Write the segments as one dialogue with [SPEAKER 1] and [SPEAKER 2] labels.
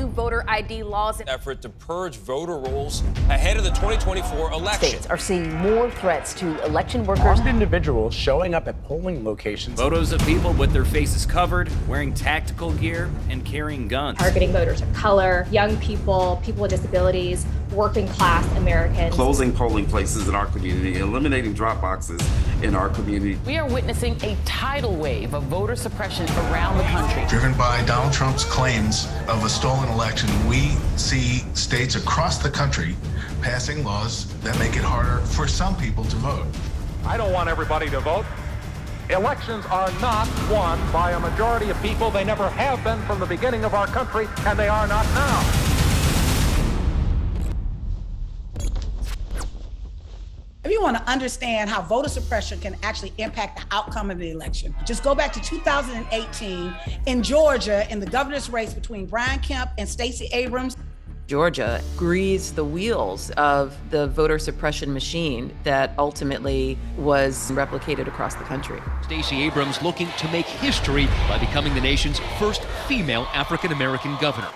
[SPEAKER 1] new voter ID laws.
[SPEAKER 2] Effort to purge voter rolls ahead of the 2024 election.
[SPEAKER 3] States are seeing more threats to election workers.
[SPEAKER 4] Armed individuals showing up at polling locations.
[SPEAKER 5] Photos of people with their faces covered, wearing tactical gear, and carrying guns.
[SPEAKER 6] Targeting voters of color, young people, people with disabilities, working class Americans.
[SPEAKER 7] Closing polling places in our community, eliminating drop boxes in our community.
[SPEAKER 3] We are witnessing a tidal wave of voter suppression around the country.
[SPEAKER 8] Driven by Donald Trump's claims of a stolen election, we see states across the country passing laws that make it harder for some people to vote.
[SPEAKER 9] I don't want everybody to vote. Elections are not won by a majority of people. They never have been from the beginning of our country, and they are not now.
[SPEAKER 10] If you want to understand how voter suppression can actually impact the outcome of the election, just go back to 2018 in Georgia in the governor's race between Brian Kemp and Stacey Abrams.
[SPEAKER 3] Georgia greased the wheels of the voter suppression machine that ultimately was replicated across the country.
[SPEAKER 11] Stacey Abrams looking to make history by becoming the nation's first female African-American governor.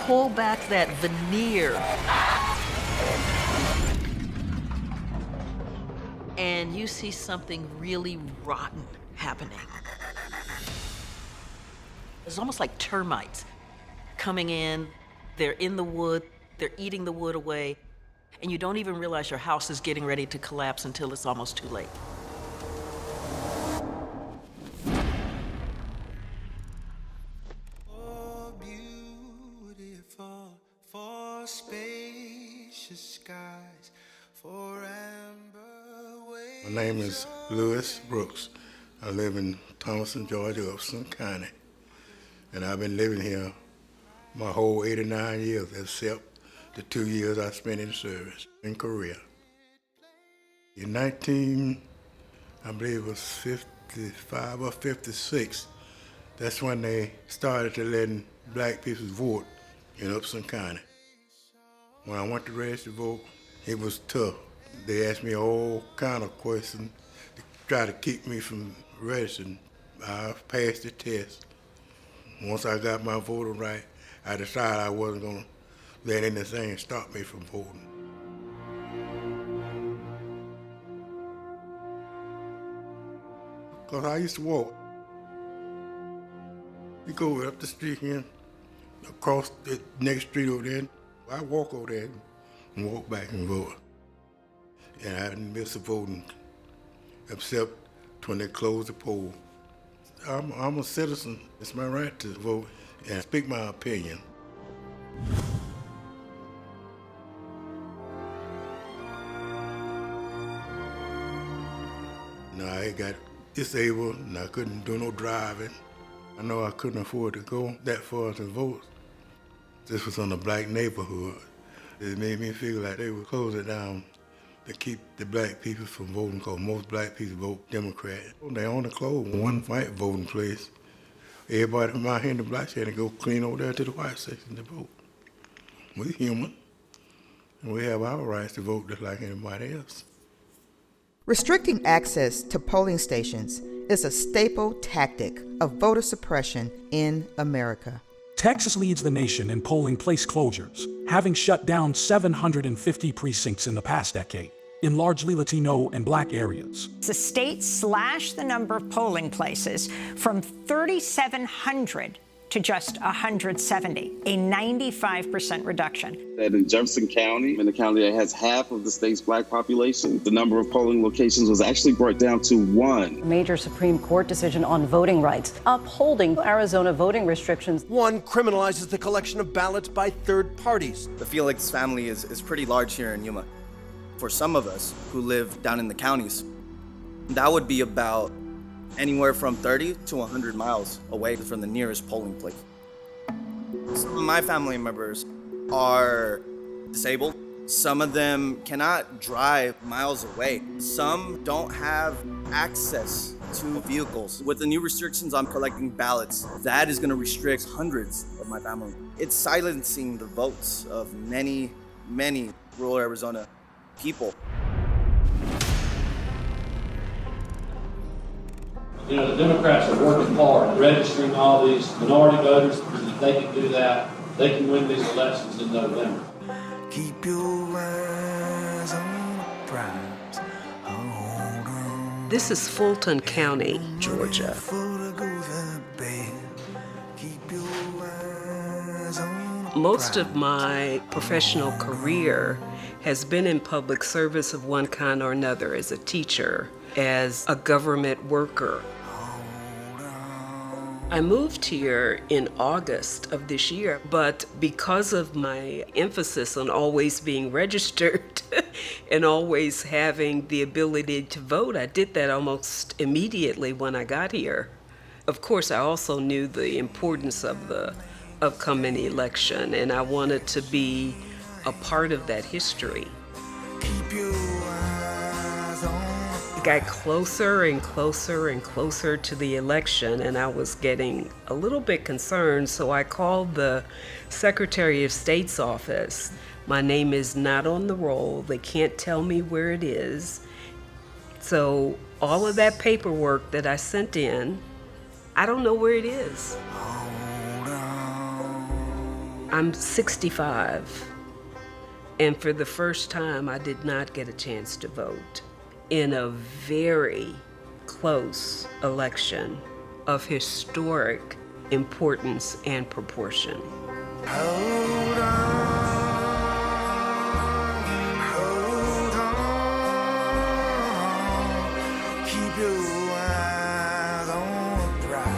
[SPEAKER 3] Pull back that veneer, and you see something really rotten happening. It's almost like termites coming in. They're in the wood, they're eating the wood away, and you don't even realize your house is getting ready to collapse until it's almost too late.
[SPEAKER 12] My name is Lewis Brooks. I live in Thomaston, Georgia, Upson County. And I've been living here my whole 89 years, except the 2 years I spent in service in Korea. In I believe it was 55 or 56, that's when they started to letting black people vote in Upson County. When I went to register to vote, it was tough. They asked me all kind of questions to try to keep me from registering. I passed the test. Once I got my voting right, I decided I wasn't going to let anything stop me from voting. Because I used to walk. You go up the street here, across the next street over there, I walk over there and walk back and vote. And I didn't miss a voting, except when they closed the poll. I'm a citizen. It's my right to vote and speak my opinion. Now I got disabled and I couldn't do no driving. I know I couldn't afford to go that far to vote. This was in a black neighborhood. It made me feel like they would close it down to keep the black people from voting, because most black people vote Democrat. They only closed one white voting place. Everybody from out here in the black side had to go clean over there to the white section to vote. We're human, and we have our rights to vote just like anybody else.
[SPEAKER 13] Restricting access to polling stations is a staple tactic of voter suppression in America.
[SPEAKER 14] Texas leads the nation in polling place closures, having shut down 750 precincts in the past decade in largely Latino and Black areas.
[SPEAKER 15] The state slashed the number of polling places from 3,700 to just 170, a 95% reduction.
[SPEAKER 7] That in Jefferson County, in the county that has half of the state's black population, the number of polling locations was actually brought down to one.
[SPEAKER 16] A major Supreme Court decision on voting rights, upholding Arizona voting restrictions.
[SPEAKER 17] One criminalizes the collection of ballots by third parties.
[SPEAKER 18] The Felix family is pretty large here in Yuma. For some of us who live down in the counties, that would be about anywhere from 30 to 100 miles away from the nearest polling place. Some of my family members are disabled. Some of them cannot drive miles away. Some don't have access to vehicles. With the new restrictions on collecting ballots, that is going to restrict hundreds of my family. It's silencing the votes of many, many rural Arizona people.
[SPEAKER 1] You know, the Democrats are working hard, registering all these minority voters, and if they can do that, they can win these elections in November.
[SPEAKER 19] Keep your eyes on the prize.
[SPEAKER 20] This is Fulton County, Georgia. Most of my professional career has been in public service of one kind or another, as a teacher, as a government worker. I moved here in August of this year, but because of my emphasis on always being registered and always having the ability to vote, I did that almost immediately when I got here. Of course, I also knew the importance of the upcoming election, and I wanted to be a part of that history. Got closer and closer and closer to the election, and I was getting a little bit concerned, so I called the Secretary of State's office. My name is not on the roll. They can't tell me where it is. So all of that paperwork that I sent in, I don't know where it is. I'm 65, and for the first time, I did not get a chance to vote in a very close election of historic importance and proportion.
[SPEAKER 19] Hold on, keep your eyes on the prize.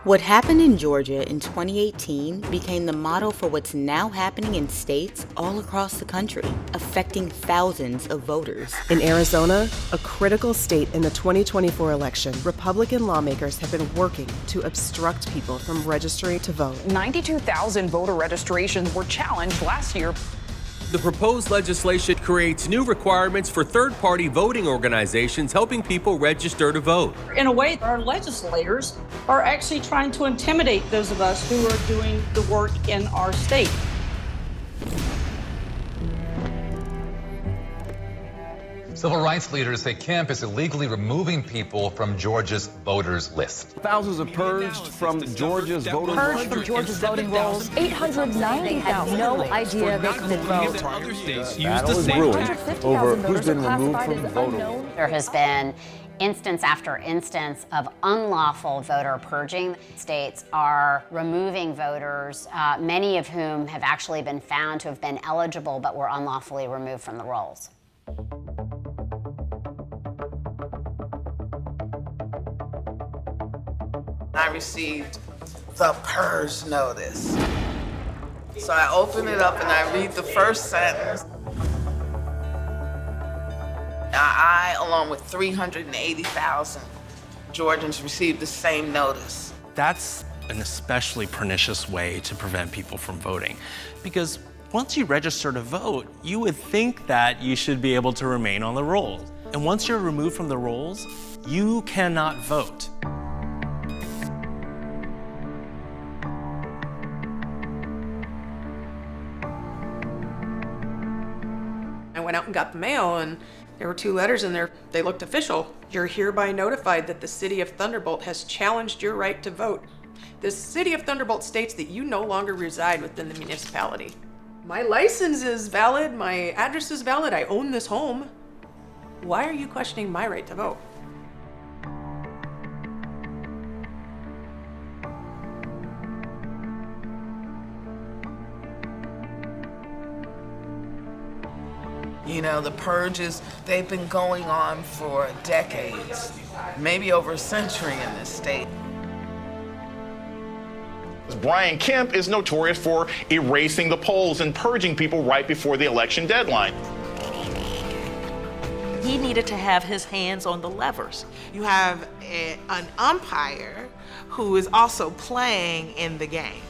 [SPEAKER 21] What happened in Georgia in 2018 became the model for what's now happening in states all across the country, affecting thousands of voters.
[SPEAKER 22] In Arizona, a critical state in the 2024 election, Republican lawmakers have been working to obstruct people from registering to vote.
[SPEAKER 23] 92,000 voter registrations were challenged last year.
[SPEAKER 24] The proposed legislation creates new requirements for third-party voting organizations helping people register to vote.
[SPEAKER 25] In a way, our legislators are actually trying to intimidate those of us who are doing the work in our state.
[SPEAKER 26] Civil rights leaders say Kemp is illegally removing people from Georgia's voters list.
[SPEAKER 17] Thousands are purged from Georgia's voter rolls.
[SPEAKER 16] Purged from Georgia's voting rolls. 890 had no idea they could vote.
[SPEAKER 26] Other states use
[SPEAKER 17] Battle
[SPEAKER 26] the
[SPEAKER 17] is
[SPEAKER 26] same
[SPEAKER 17] brewing
[SPEAKER 26] tactic.
[SPEAKER 17] over who's been removed from the voter roll.
[SPEAKER 27] There has been instance after instance of unlawful voter purging. States are removing voters, many of whom have actually been found to have been eligible but were unlawfully removed from the rolls.
[SPEAKER 28] I received the purge notice. So I open it up and I read the first sentence. I, along with 380,000 Georgians, received the same notice.
[SPEAKER 29] That's an especially pernicious way to prevent people from voting, because once you register to vote, you would think that you should be able to remain on the rolls. And once you're removed from the rolls, you cannot vote.
[SPEAKER 30] I went out and got the mail, and there were 2 letters in there. They looked official. You're hereby notified that the city of Thunderbolt has challenged your right to vote. The city of Thunderbolt states that you no longer reside within the municipality. My license is valid, my address is valid, I own this home. Why are you questioning my right to vote?
[SPEAKER 28] You know, the purges, they've been going on for decades, maybe over a century in this state.
[SPEAKER 31] Brian Kemp is notorious for erasing the polls and purging people right before the election deadline.
[SPEAKER 3] He needed to have his hands on the levers.
[SPEAKER 28] You have an umpire who is also playing in the game.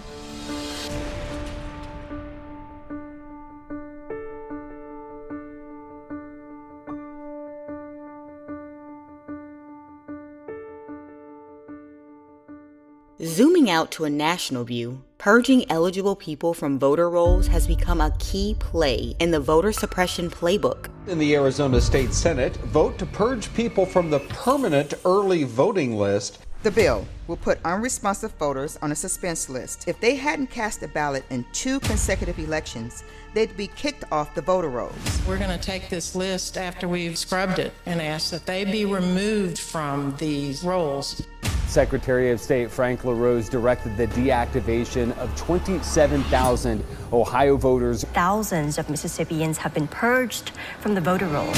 [SPEAKER 21] Zooming out to a national view, purging eligible people from voter rolls has become a key play in the voter suppression playbook.
[SPEAKER 2] In the Arizona State Senate, vote to purge people from the permanent early voting list.
[SPEAKER 4] The bill will put unresponsive voters on a suspense list. If they hadn't cast a ballot in 2 consecutive elections, they'd be kicked off the voter rolls.
[SPEAKER 5] We're going to take this list after we've scrubbed it and ask that they be removed from these rolls.
[SPEAKER 6] Secretary of State Frank LaRose directed the deactivation of 27,000 Ohio voters.
[SPEAKER 8] Thousands of Mississippians have been purged from the voter rolls.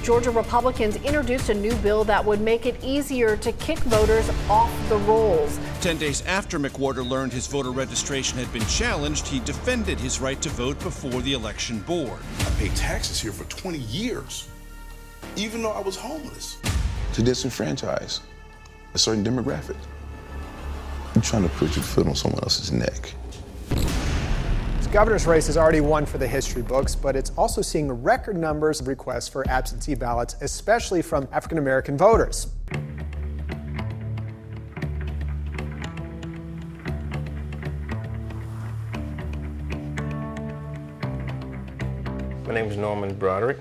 [SPEAKER 9] Georgia Republicans introduced a new bill that would make it easier to kick voters off the rolls.
[SPEAKER 10] 10 days after McWhorter learned his voter registration had been challenged, he defended his right to vote before the election board.
[SPEAKER 11] I paid taxes here for 20 years, even though I was homeless.
[SPEAKER 12] To disenfranchise a certain demographic. You're trying to put your foot on someone else's neck.
[SPEAKER 13] The governor's race is already one for the history books, but it's also seeing record numbers of requests for absentee ballots, especially from African American voters.
[SPEAKER 14] My name is Norman Broderick.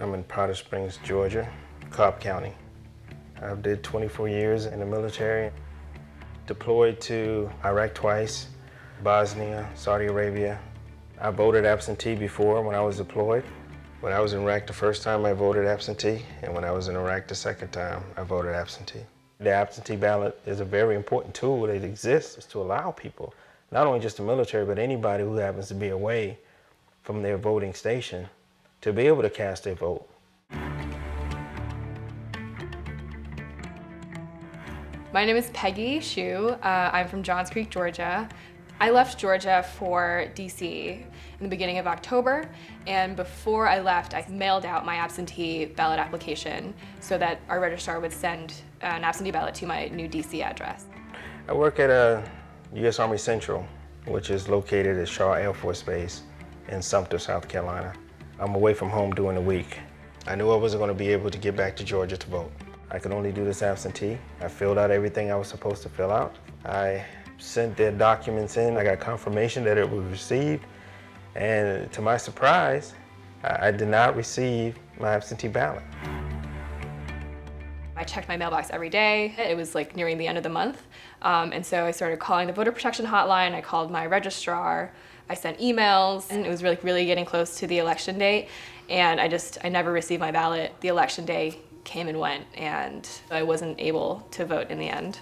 [SPEAKER 14] I'm in Powder Springs, Georgia, Cobb County. I did 24 years in the military, deployed to Iraq twice, Bosnia, Saudi Arabia. I voted absentee before when I was deployed. When I was in Iraq the first time, I voted absentee, and when I was in Iraq the second time, I voted absentee. The absentee ballot is a very important tool that exists to allow people, not only just the military, but anybody who happens to be away from their voting station, to be able to cast their vote.
[SPEAKER 32] My name is Peggy Shu. I'm from Johns Creek, Georgia. I left Georgia for DC in the beginning of October, and before I left, I mailed out my absentee ballot application so that our registrar would send an absentee ballot to my new DC address.
[SPEAKER 14] I work at a U.S. Army Central, which is located at Shaw Air Force Base in Sumter, South Carolina. I'm away from home during the week. I knew I wasn't going to be able to get back to Georgia to vote. I could only do this absentee. I filled out everything I was supposed to fill out. I sent their documents in. I got confirmation that it was received. And to my surprise, I did not receive my absentee ballot.
[SPEAKER 32] I checked my mailbox every day. It was like nearing the end of the month. And so I started calling the voter protection hotline. I called my registrar. I sent emails, and it was really getting close to the election date. And I never received my ballot. The election day came and went, and I wasn't able to vote in the end.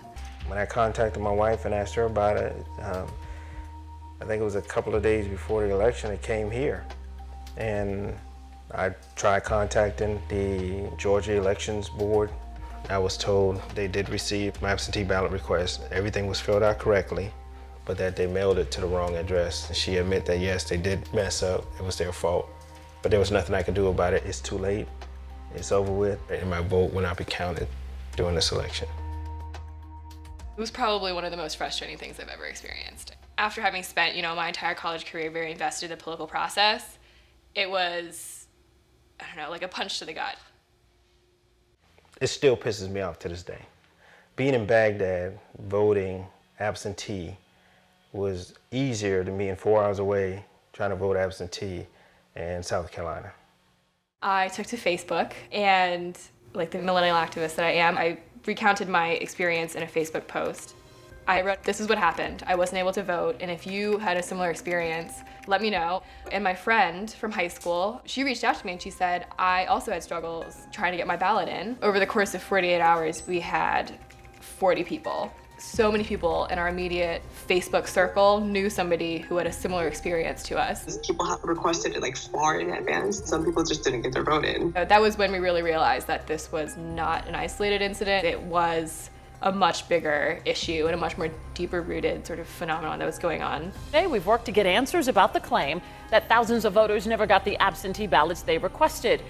[SPEAKER 14] When I contacted my wife and asked her about it, I think it was a couple of days before the election, it came here. And I tried contacting the Georgia Elections Board. I was told they did receive my absentee ballot request. Everything was filled out correctly, but that they mailed it to the wrong address. She admitted that yes, they did mess up, it was their fault. But there was nothing I could do about it. It's too late, it's over with, and my vote will not be counted during this election.
[SPEAKER 32] It was probably one of the most frustrating things I've ever experienced. After having spent, my entire college career very invested in the political process, it was, I don't know, like a punch to the gut.
[SPEAKER 14] It still pisses me off to this day. Being in Baghdad, voting absentee was easier than being 4 hours away trying to vote absentee in South Carolina.
[SPEAKER 32] I took to Facebook, and like the millennial activist that I am, I recounted my experience in a Facebook post. I wrote, "This is what happened. I wasn't able to vote, and if you had a similar experience, let me know." And my friend from high school, she reached out to me and she said, "I also had struggles trying to get my ballot in." Over the course of 48 hours, we had 40 people. So many people in our immediate Facebook circle knew somebody who had a similar experience to us.
[SPEAKER 33] People have requested it far in advance. Some people just didn't get their vote in.
[SPEAKER 32] That was when we really realized that this was not an isolated incident. It was a much bigger issue and a much more deeper rooted sort of phenomenon that was going on.
[SPEAKER 34] Today we've worked to get answers about the claim that thousands of voters never got the absentee ballots they requested.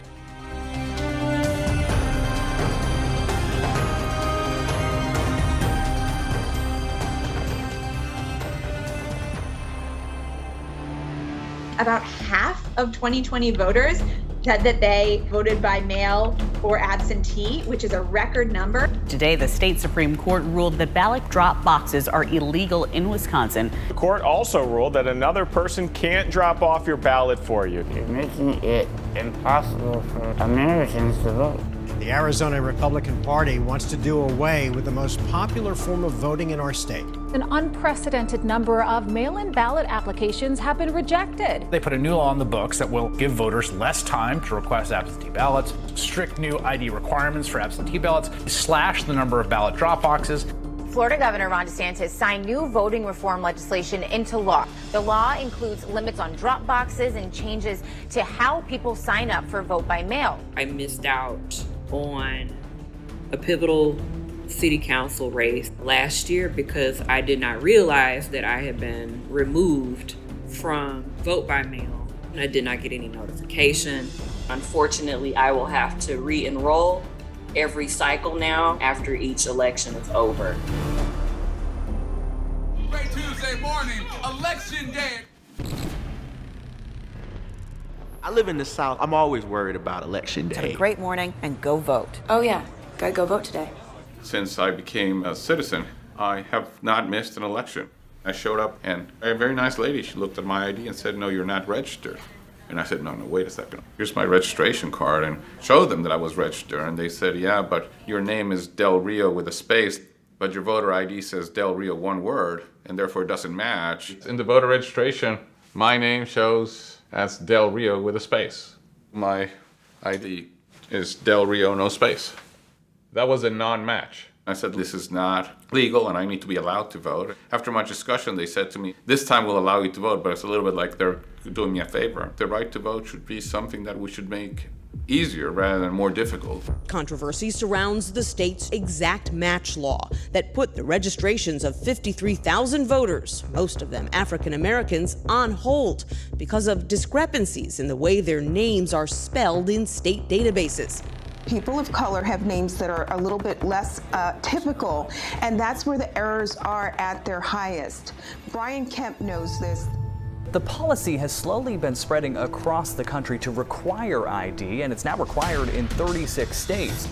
[SPEAKER 35] About half of 2020 voters
[SPEAKER 1] said that they voted by mail or absentee, which is a record number.
[SPEAKER 7] Today, the state Supreme Court ruled that ballot drop boxes are illegal in Wisconsin.
[SPEAKER 15] The court also ruled that another person can't drop off your ballot for you.
[SPEAKER 16] You're making it impossible for Americans to vote.
[SPEAKER 17] The Arizona Republican Party wants to do away with the most popular form of voting in our state.
[SPEAKER 9] An unprecedented number of mail-in ballot applications have been rejected.
[SPEAKER 18] They put a new law on the books that will give voters less time to request absentee ballots, strict new ID requirements for absentee ballots, slash the number of ballot drop boxes.
[SPEAKER 19] Florida Governor Ron DeSantis signed new voting reform legislation into law. The law includes limits on drop boxes and changes to how people sign up for vote by mail.
[SPEAKER 20] I missed out on a pivotal city council race last year because I did not realize that I had been removed from vote by mail. I did not get any notification. Unfortunately, I will have to re-enroll every cycle now after each election is over.
[SPEAKER 22] Great Tuesday morning, election day.
[SPEAKER 23] I live in the South. I'm always worried about election day.
[SPEAKER 21] Have a great morning and go vote.
[SPEAKER 20] Oh yeah, gotta go vote today.
[SPEAKER 24] Since I became a citizen, I have not missed an election. I showed up and a very nice lady, she looked at my ID and said, "No, you're not registered." And I said, no, wait a second. Here's my registration card, and showed them that I was registered. And they said, yeah, but your name is Del Rio with a space, but your voter ID says Del Rio one word, and therefore it doesn't match. In the voter registration, my name shows as Del Rio with a space. My ID is Del Rio, no space. That was a non-match. I said, this is not legal and I need to be allowed to vote. After much discussion, they said to me, this time we'll allow you to vote, but it's a little bit like they're doing me a favor. The right to vote should be something that we should make easier rather than more difficult.
[SPEAKER 25] Controversy surrounds the state's exact match law that put the registrations of 53,000 voters, most of them African Americans, on hold because of discrepancies in the way their names are spelled in state databases.
[SPEAKER 26] People of color have names that are a little bit less typical, and that's where the errors are at their highest. Brian Kemp knows this.
[SPEAKER 27] The policy has slowly been spreading across the country to require ID, and it's now required in 36 states.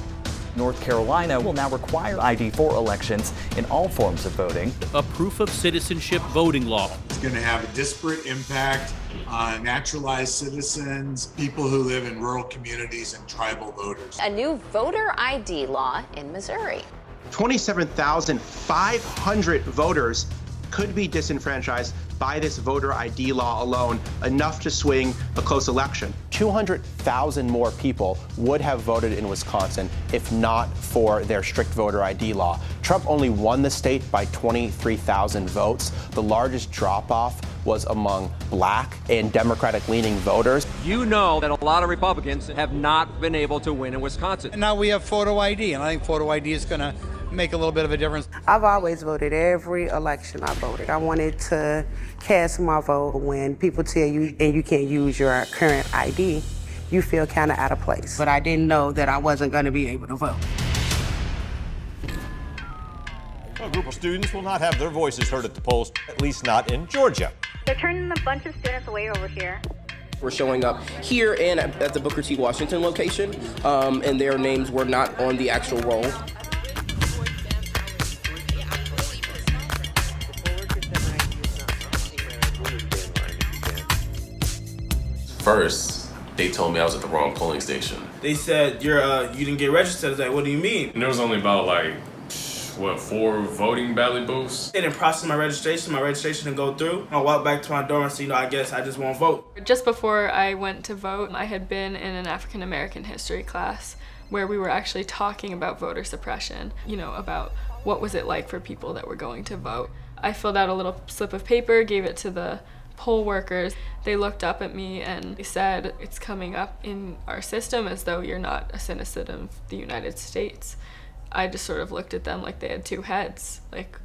[SPEAKER 27] North Carolina will now require ID for elections in all forms of voting.
[SPEAKER 35] A proof of citizenship voting law.
[SPEAKER 36] It's going to have a disparate impact on naturalized citizens, people who live in rural communities, and tribal voters.
[SPEAKER 37] A new voter ID law in Missouri.
[SPEAKER 38] 27,500 voters could be disenfranchised by this voter ID law alone, enough to swing a close election.
[SPEAKER 39] 200,000 more people would have voted in Wisconsin if not for their strict voter ID law. Trump only won the state by 23,000 votes. The largest drop-off was among black and Democratic-leaning voters.
[SPEAKER 40] You know that a lot of Republicans have not been able to win in Wisconsin.
[SPEAKER 41] And now we have photo ID, and I think photo ID is going to make a little bit of a difference.
[SPEAKER 42] I've always voted. Every election I voted. I wanted to cast my vote. When people tell you and you can't use your current ID, you feel kind of out of place. But I didn't know that I wasn't going to be able to vote.
[SPEAKER 43] A group of students will not have their voices heard at the polls, at least not in Georgia.
[SPEAKER 44] They're turning a bunch of students away over here.
[SPEAKER 45] We're showing up here and at the Booker T. Washington location, and their names were not on the actual roll.
[SPEAKER 46] First, they told me I was at the wrong polling station.
[SPEAKER 47] They said, you didn't get registered. I was like, what do you mean?
[SPEAKER 46] And there was only about 4 voting ballot booths?
[SPEAKER 47] They didn't process my registration didn't go through. I walked back to my dorm and said, I guess I just won't vote.
[SPEAKER 32] Just before I went to vote, I had been in an African American history class where we were actually talking about voter suppression, about what was it like for people that were going to vote. I filled out a little slip of paper, gave it to the poll workers. They looked up at me and they said, it's coming up in our system as though you're not a citizen of the United States. I just sort of looked at them like they had two heads. Like,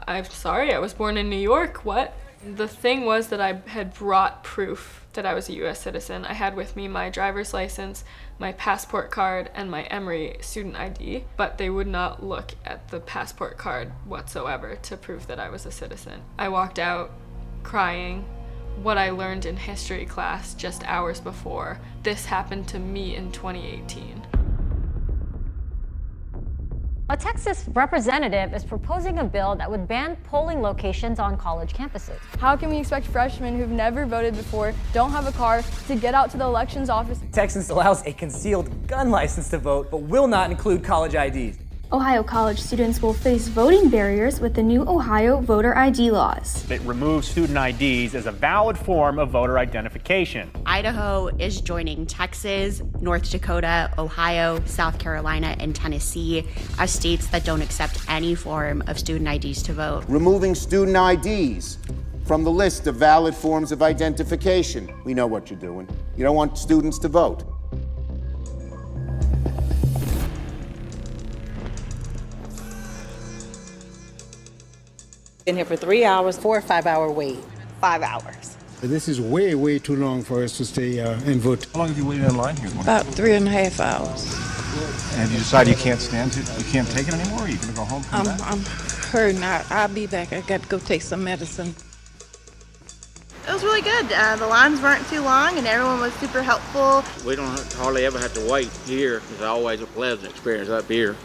[SPEAKER 32] I'm sorry, I was born in New York, what? The thing was that I had brought proof that I was a US citizen. I had with me my driver's license, my passport card, and my Emory student ID, but they would not look at the passport card whatsoever to prove that I was a citizen. I walked out crying, what I learned in history class just hours before. This happened to me in 2018.
[SPEAKER 44] A Texas representative is proposing a bill that would ban polling locations on college campuses.
[SPEAKER 32] How can we expect freshmen who've never voted before, don't have a car, to get out to the elections office?
[SPEAKER 1] Texas allows a concealed gun license to vote, but will not include college IDs.
[SPEAKER 44] Ohio college students will face voting barriers with the new Ohio voter ID laws.
[SPEAKER 2] It removes student IDs as a valid form of voter identification.
[SPEAKER 21] Idaho is joining Texas, North Dakota, Ohio, South Carolina, and Tennessee as states that don't accept any form of student IDs to vote.
[SPEAKER 3] Removing student IDs from the list of valid forms of identification. We know what you're doing. You don't want students to vote.
[SPEAKER 42] Been here for 3 hours, 4 or 5 hour wait. 5 hours.
[SPEAKER 4] This is way too long for us to stay and vote.
[SPEAKER 5] How long have you waited in line here?
[SPEAKER 42] About 3.5 hours.
[SPEAKER 5] And have you decided you can't stand it? You can't take it anymore? Or are you going to go home?
[SPEAKER 42] I'm hurting. I'll be back. I got to go take some medicine.
[SPEAKER 6] It was really good. The lines weren't too long and everyone was super helpful.
[SPEAKER 7] We don't hardly ever have to wait here. It's always a pleasant experience up here.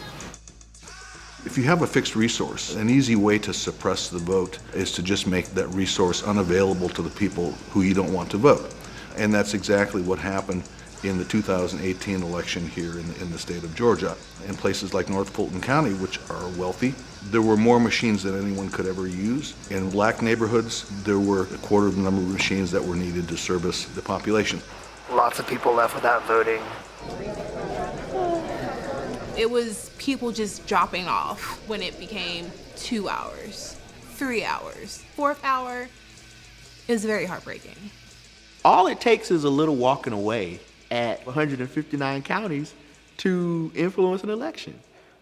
[SPEAKER 8] If you have a fixed resource, an easy way to suppress the vote is to just make that resource unavailable to the people who you don't want to vote. And that's exactly what happened in the 2018 election here in the state of Georgia. In places like North Fulton County, which are wealthy, there were more machines than anyone could ever use. In black neighborhoods, there were a quarter of the number of machines that were needed to service the population.
[SPEAKER 9] Lots of people left without voting.
[SPEAKER 10] It was people just dropping off when it became 2 hours, 3 hours, 4th hour. It was very heartbreaking.
[SPEAKER 11] All it takes is a little walking away at 159 counties to influence an election.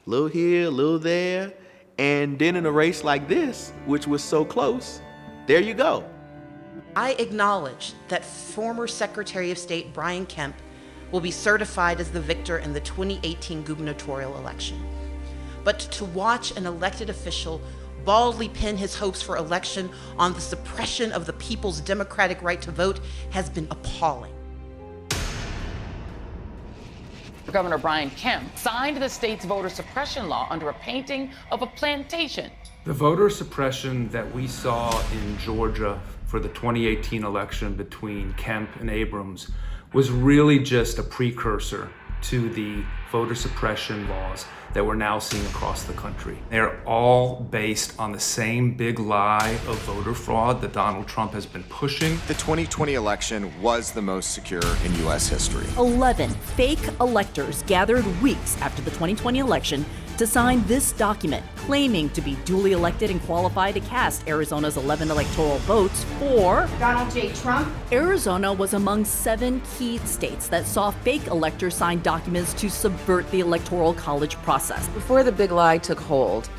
[SPEAKER 11] A little here, a little there, and then in a race like this, which was so close, there you go.
[SPEAKER 21] I acknowledge that former Secretary of State Brian Kemp will be certified as the victor in the 2018 gubernatorial election. But to watch an elected official baldly pin his hopes for election on the suppression of the people's democratic right to vote has been appalling.
[SPEAKER 12] Governor Brian Kemp signed the state's voter suppression law under a painting of a plantation.
[SPEAKER 13] The voter suppression that we saw in Georgia for the 2018 election between Kemp and Abrams was really just a precursor to the voter suppression laws that we're now seeing across the country. They're all based on the same big lie of voter fraud that Donald Trump has been pushing.
[SPEAKER 14] The 2020 election was the most secure in U.S. history.
[SPEAKER 15] 11 fake electors gathered weeks after the 2020 election to sign this document, claiming to be duly elected and qualified to cast Arizona's 11 electoral votes for
[SPEAKER 44] Donald J. Trump.
[SPEAKER 15] Arizona was among 7 key states that saw fake electors sign documents to subvert the Electoral College process.
[SPEAKER 16] Before the big lie took hold,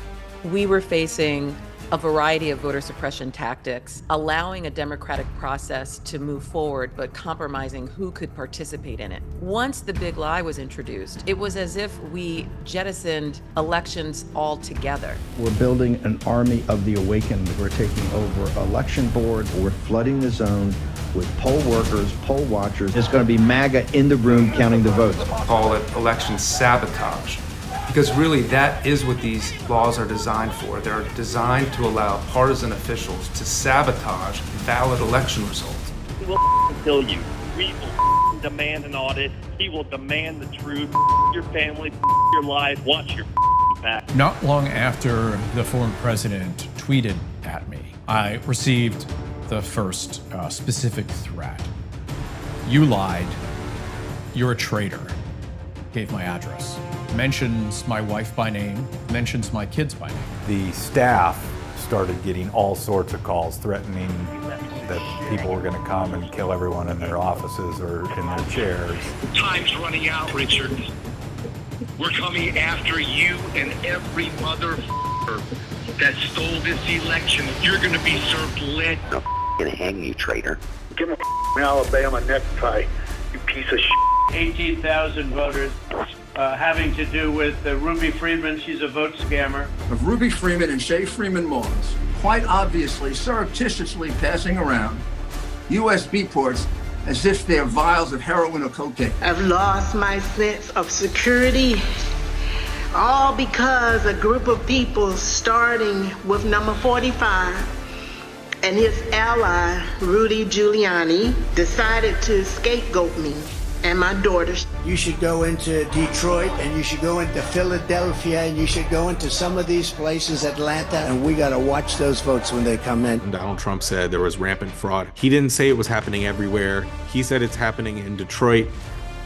[SPEAKER 16] we were facing a variety of voter suppression tactics, allowing a democratic process to move forward, but compromising who could participate in it. Once the big lie was introduced, it was as if we jettisoned elections altogether.
[SPEAKER 17] We're building an army of the awakened. We're taking over election boards. We're flooding the zone with poll workers, poll watchers. There's going to be MAGA in the room counting the votes.
[SPEAKER 13] Call it election sabotage. Because really, that is what these laws are designed for. They're designed to allow partisan officials to sabotage valid election results.
[SPEAKER 18] He will kill you. We will demand an audit. He will demand the truth. Your family, your life. Watch your back.
[SPEAKER 19] Not long after the former president tweeted at me, I received the first specific threat. You lied. You're a traitor. Gave my address. Mentions my wife by name, mentions my kids by name.
[SPEAKER 22] The staff started getting all sorts of calls threatening that people were going to come and kill everyone in their offices or in their chairs.
[SPEAKER 18] Time's running out, Richard. We're coming after you and every motherfucker that stole this election. You're going to be served lead.
[SPEAKER 17] I'm going to hang you, traitor.
[SPEAKER 18] Give him an Alabama necktie, you piece of shit.
[SPEAKER 23] 18,000 voters having to do with Ruby Freeman. She's a vote scammer.
[SPEAKER 28] Of Ruby Freeman and Shay Freeman Mullins, quite obviously, surreptitiously passing around
[SPEAKER 1] USB ports as if they're vials of heroin or cocaine.
[SPEAKER 2] I've lost my sense of security, all because a group of people, starting with number 45 and his ally, Rudy Giuliani, decided to scapegoat me and my daughters.
[SPEAKER 3] You should go into Detroit, and you should go into Philadelphia, and you should go into some of these places, Atlanta, and we got to watch those votes when they come in.
[SPEAKER 4] Donald Trump said there was rampant fraud. He didn't say it was happening everywhere. He said it's happening in Detroit,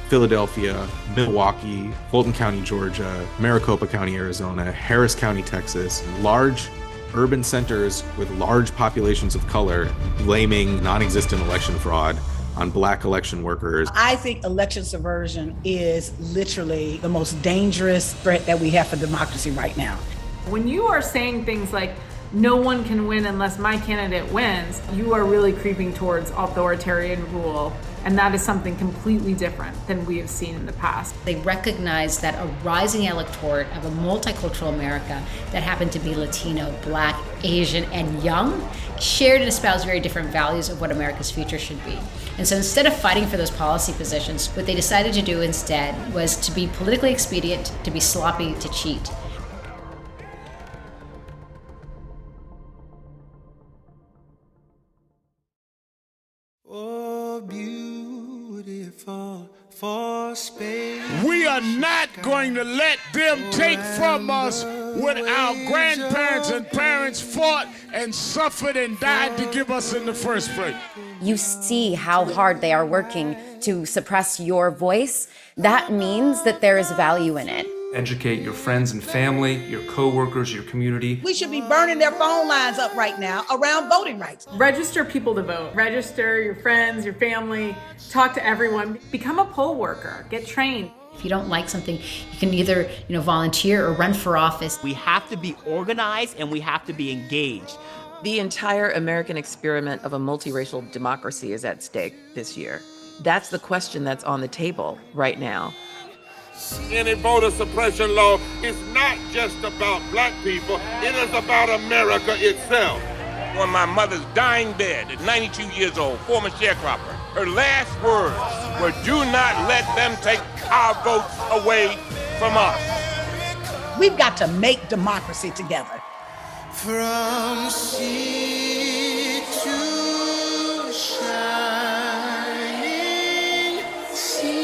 [SPEAKER 4] Philadelphia, Milwaukee, Fulton County, Georgia, Maricopa County, Arizona, Harris County, Texas, large urban centers with large populations of color, blaming non-existent election fraud on black election workers.
[SPEAKER 1] I think election subversion is literally the most dangerous threat that we have for democracy right now.
[SPEAKER 20] When you are saying things like, no one can win unless my candidate wins, you are really creeping towards authoritarian rule. And that is something completely different than we have seen in the past.
[SPEAKER 24] They recognize that a rising electorate of a multicultural America that happened to be Latino, Black, Asian, and young shared and espoused very different values of what America's future should be. And so instead of fighting for those policy positions, what they decided to do instead was to be politically expedient, to be sloppy, to cheat.
[SPEAKER 25] We are not going to let them take from us what our grandparents and parents fought and suffered and died to give us in the first place.
[SPEAKER 2] You see how hard they are working to suppress your voice. That means that there is value in it.
[SPEAKER 13] Educate your friends and family, your coworkers, your community.
[SPEAKER 1] We should be burning their phone lines up right now around voting rights.
[SPEAKER 20] Register people to vote. Register your friends, your family, talk to everyone. Become a poll worker, get trained.
[SPEAKER 24] If you don't like something, you can either, volunteer or run for office.
[SPEAKER 26] We have to be organized and we have to be engaged.
[SPEAKER 16] The entire American experiment of a multiracial democracy is at stake this year. That's the question that's on the table right now.
[SPEAKER 25] Any voter suppression law is not just about black people, it is about America itself. On my mother's dying bed at 92 years old, former sharecropper, her last words were, "Do not let them take our votes away from us."
[SPEAKER 1] We've got to make democracy together.
[SPEAKER 25] From sea to shining sea.